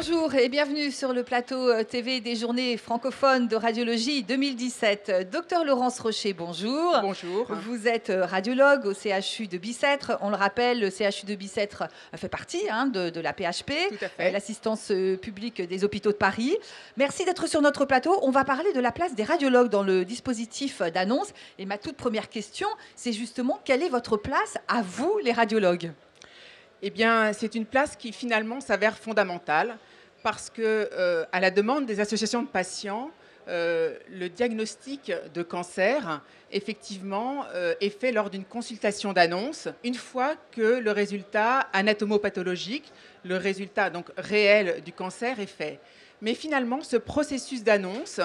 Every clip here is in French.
Bonjour et bienvenue sur le plateau TV des journées francophones de radiologie 2017. Docteur Laurence Rocher, bonjour. Bonjour. Vous êtes radiologue au CHU de Bicêtre. On le rappelle, le CHU de Bicêtre fait partie de la PHP, Tout à fait. l'assistance publique des hôpitaux de Paris. Merci d'être sur notre plateau. On va parler de la place des radiologues dans le dispositif d'annonce. Et ma toute première question, c'est justement quelle est votre place à vous, les radiologues ? Eh bien, c'est une place qui finalement s'avère fondamentale parce que, à la demande des associations de patients, le diagnostic de cancer, effectivement, est fait lors d'une consultation d'annonce, une fois que le résultat anatomopathologique, le résultat donc réel du cancer est fait. Mais finalement, ce processus d'annonce,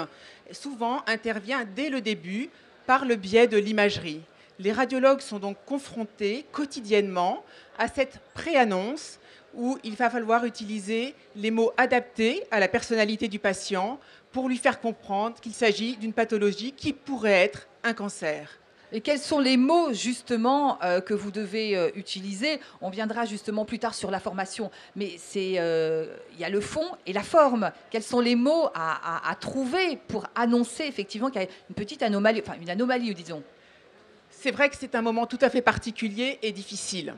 souvent, intervient dès le début par le biais de l'imagerie. Les radiologues sont donc confrontés quotidiennement à cette pré-annonce où il va falloir utiliser les mots adaptés à la personnalité du patient pour lui faire comprendre qu'il s'agit d'une pathologie qui pourrait être un cancer. Et quels sont les mots justement que vous devez utiliser? On viendra justement plus tard sur la formation, mais il y a le fond et la forme. Quels sont les mots à trouver pour annoncer effectivement qu'il y a une petite anomalie, enfin une anomalie, disons? C'est vrai que c'est un moment tout à fait particulier et difficile.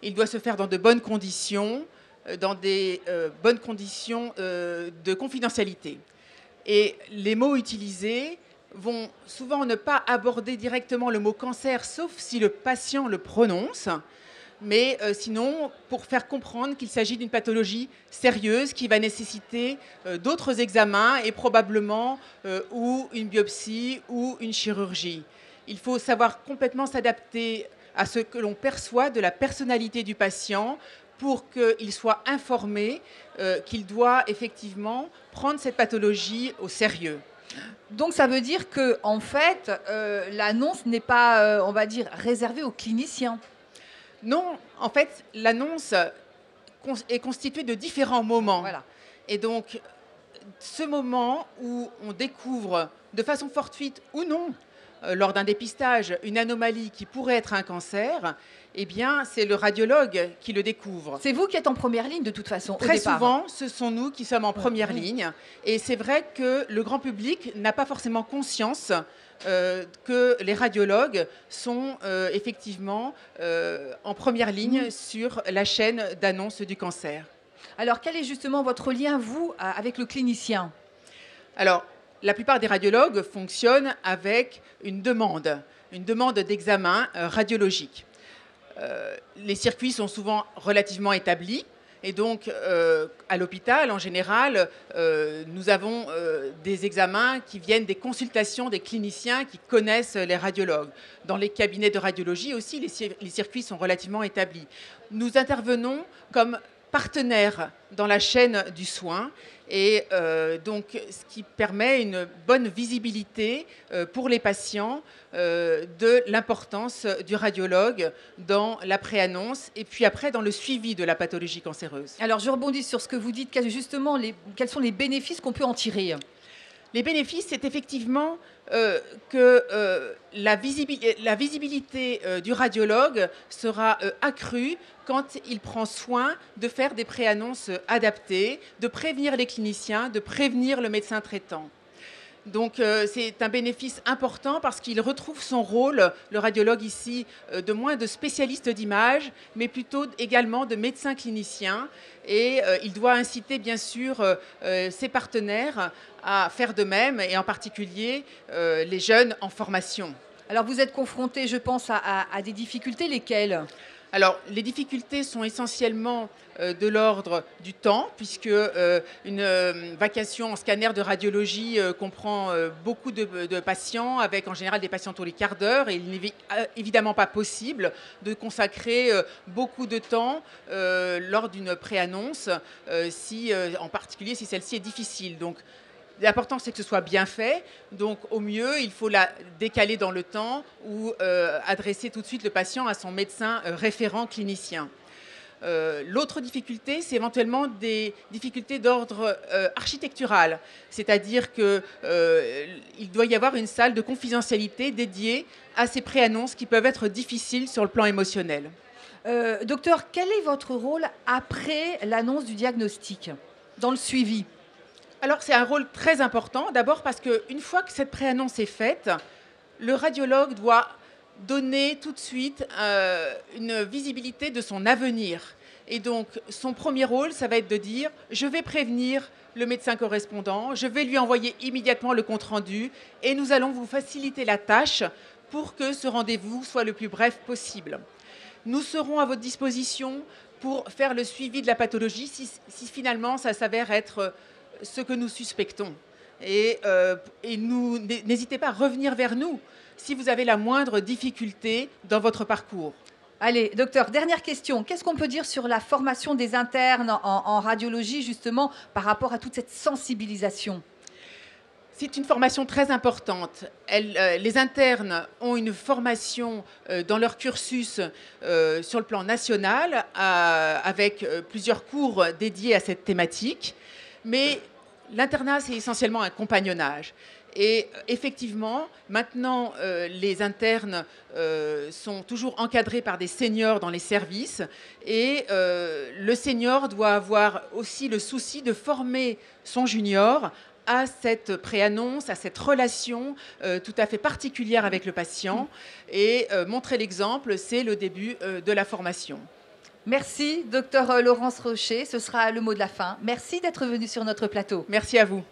Il doit se faire dans de bonnes conditions, bonnes conditions de confidentialité. Et les mots utilisés vont souvent ne pas aborder directement le mot cancer, sauf si le patient le prononce, mais sinon pour faire comprendre qu'il s'agit d'une pathologie sérieuse qui va nécessiter d'autres examens et probablement ou une biopsie ou une chirurgie. Il faut savoir complètement s'adapter à ce que l'on perçoit de la personnalité du patient pour qu'il soit informé qu'il doit effectivement prendre cette pathologie au sérieux. Donc ça veut dire que en fait, l'annonce n'est pas, on va dire, réservée aux cliniciens. Non, en fait, l'annonce est constituée de différents moments. Voilà. Et donc, ce moment où on découvre de façon fortuite ou non, lors d'un dépistage, une anomalie qui pourrait être un cancer, eh bien, c'est le radiologue qui le découvre. C'est vous qui êtes en première ligne de toute façon. Très au départ. souvent, ce sont nous qui sommes en première Oui. ligne. Et c'est vrai que le grand public n'a pas forcément conscience que les radiologues sont effectivement en première ligne sur la chaîne d'annonce du cancer. Alors quel est justement votre lien, vous, avec le clinicien? Alors, la plupart des radiologues fonctionnent avec une demande d'examen radiologique. Les circuits sont souvent relativement établis. Et donc, à l'hôpital, en général, nous avons des examens qui viennent des consultations des cliniciens qui connaissent les radiologues. Dans les cabinets de radiologie aussi, les circuits sont relativement établis. Nous intervenons comme partenaires dans la chaîne du soin et donc ce qui permet une bonne visibilité pour les patients de l'importance du radiologue dans la préannonce et puis après dans le suivi de la pathologie cancéreuse. Alors je rebondis sur ce que vous dites, justement, quels sont les bénéfices qu'on peut en tirer? Les bénéfices, c'est effectivement que la visibilité du radiologue sera accrue quand il prend soin de faire des préannonces adaptées, de prévenir les cliniciens, de prévenir le médecin traitant. Donc c'est un bénéfice important parce qu'il retrouve son rôle, le radiologue ici, de moins de spécialiste d'image, mais plutôt également de médecin clinicien. Et il doit inciter bien sûr ses partenaires à faire de même, et en particulier les jeunes en formation. Alors vous êtes confronté, je pense, à des difficultés, lesquelles? Alors, les difficultés sont essentiellement de l'ordre du temps, puisque une vacation en scanner de radiologie comprend beaucoup de patients, avec en général des patients tous les quarts d'heure, et il n'est évidemment pas possible de consacrer beaucoup de temps lors d'une préannonce, en particulier si celle-ci est difficile. Donc, l'important, c'est que ce soit bien fait. Donc, au mieux, il faut la décaler dans le temps ou adresser tout de suite le patient à son médecin référent clinicien. L'autre difficulté, c'est éventuellement des difficultés d'ordre architectural. C'est-à-dire qu'il doit y avoir une salle de confidentialité dédiée à ces préannonces qui peuvent être difficiles sur le plan émotionnel. Docteur, quel est votre rôle après l'annonce du diagnostic? dans le suivi? Alors, c'est un rôle très important. D'abord parce qu'une fois que cette préannonce est faite, le radiologue doit donner tout de suite une visibilité de son avenir. Et donc, son premier rôle, ça va être de dire « je vais prévenir le médecin correspondant, je vais lui envoyer immédiatement le compte-rendu et nous allons vous faciliter la tâche pour que ce rendez-vous soit le plus bref possible. Nous serons à votre disposition pour faire le suivi de la pathologie si finalement ça s'avère être ce que nous suspectons. Et n'hésitez pas à revenir vers nous si vous avez la moindre difficulté dans votre parcours. » Allez, docteur, dernière question. Qu'est-ce qu'on peut dire sur la formation des internes en radiologie, justement, par rapport à toute cette sensibilisation? C'est une formation très importante. Les internes ont une formation dans leur cursus sur le plan national, avec plusieurs cours dédiés à cette thématique. Mais l'internat, c'est essentiellement un compagnonnage. Et effectivement, maintenant, les internes sont toujours encadrés par des seniors dans les services. Et le senior doit avoir aussi le souci de former son junior à cette préannonce, à cette relation tout à fait particulière avec le patient. Et montrer l'exemple, c'est le début de la formation. Merci, docteur Laurence Rocher. Ce sera le mot de la fin. Merci d'être venu sur notre plateau. Merci à vous.